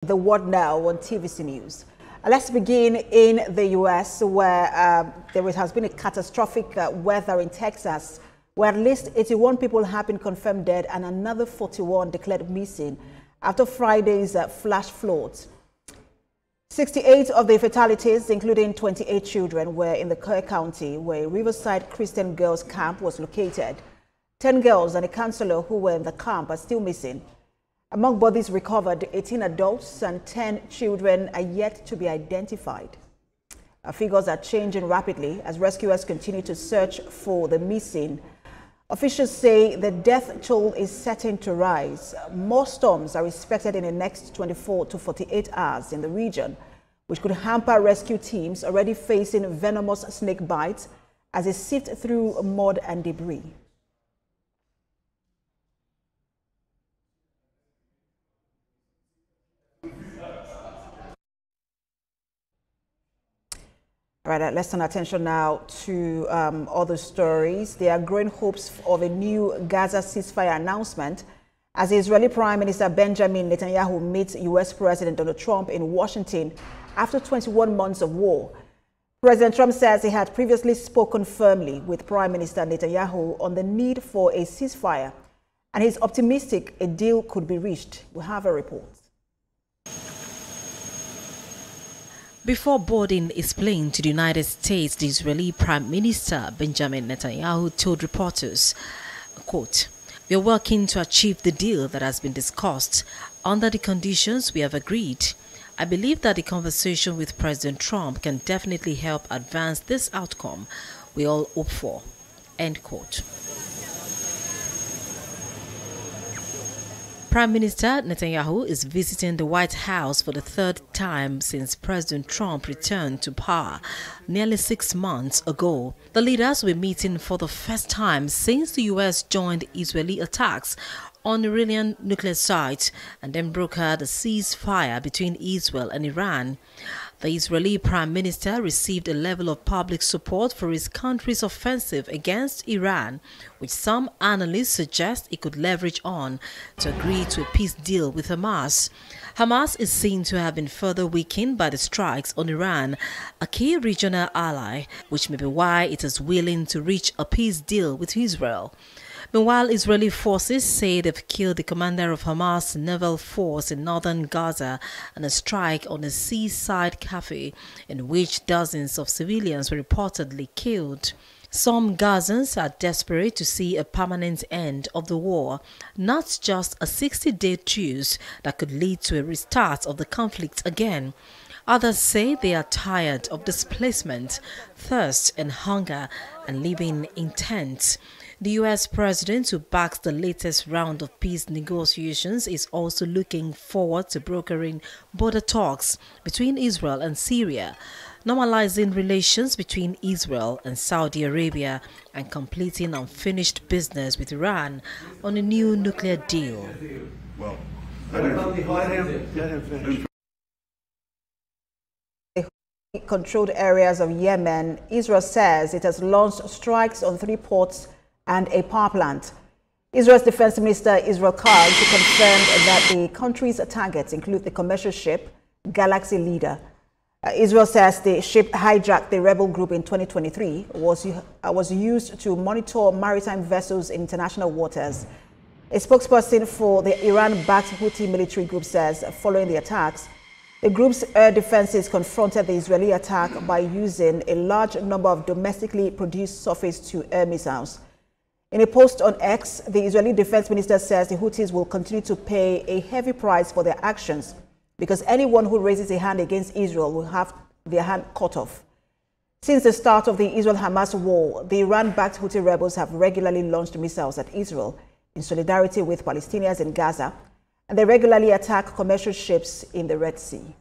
The World Now on TVC News. Let's begin in the U.S. where there has been a catastrophic weather in Texas, where at least 81 people have been confirmed dead and another 41 declared missing after Friday's flash floods. 68 of the fatalities, including 28 children, were in the Kerr County, where a Riverside Christian girls' camp was located. 10 girls and a counselor who were in the camp are still missing. Among bodies recovered, 18 adults and 10 children are yet to be identified. Figures are changing rapidly as rescuers continue to search for the missing. Officials say the death toll is certain to rise. More storms are expected in the next 24 to 48 hours in the region, which could hamper rescue teams already facing venomous snake bites as they sift through mud and debris. All right, let's turn attention now to other stories. There are growing hopes of a new Gaza ceasefire announcement as Israeli Prime Minister Benjamin Netanyahu meets U.S. President Donald Trump in Washington after 21 months of war. President Trump says he had previously spoken firmly with Prime Minister Netanyahu on the need for a ceasefire, and he's optimistic a deal could be reached. We have a report. Before boarding his plane to the United States, the Israeli Prime Minister Benjamin Netanyahu told reporters, quote, "We are working to achieve the deal that has been discussed under the conditions we have agreed. I believe that the conversation with President Trump can definitely help advance this outcome we all hope for." End quote. Prime Minister Netanyahu is visiting the White House for the third time since President Trump returned to power nearly 6 months ago. The leaders were meeting for the first time since the U.S. joined Israeli attacks on Iranian nuclear sites and then brokered a ceasefire between Israel and Iran. The Israeli Prime Minister received a level of public support for his country's offensive against Iran, which some analysts suggest he could leverage on to agree to a peace deal with Hamas. Hamas is seen to have been further weakened by the strikes on Iran, a key regional ally, which may be why it is willing to reach a peace deal with Israel. Meanwhile, Israeli forces say they've killed the commander of Hamas' naval force in northern Gaza in a strike on a seaside cafe in which dozens of civilians were reportedly killed. Some Gazans are desperate to see a permanent end of the war, not just a 60-day truce that could lead to a restart of the conflict again. Others say they are tired of displacement, thirst and hunger and living in tents. The U.S. president, who backs the latest round of peace negotiations, is also looking forward to brokering border talks between Israel and Syria, normalizing relations between Israel and Saudi Arabia, and completing unfinished business with Iran on a new nuclear deal. Controlled areas of Yemen, Israel says it has launched strikes on 3 ports and a power plant. Israel's Defense Minister Israel Katz confirmed that the country's targets include the commercial ship Galaxy Leader. Israel says the ship hijacked the rebel group in 2023 was used to monitor maritime vessels in international waters. A spokesperson for the Iran-backed Houthi military group says following the attacks, the group's air defenses confronted the Israeli attack by using a large number of domestically produced surface-to-air missiles. In a post on X, the Israeli defense minister says the Houthis will continue to pay a heavy price for their actions because anyone who raises a hand against Israel will have their hand cut off. Since the start of the Israel-Hamas war, the Iran-backed Houthi rebels have regularly launched missiles at Israel in solidarity with Palestinians in Gaza, and they regularly attack commercial ships in the Red Sea.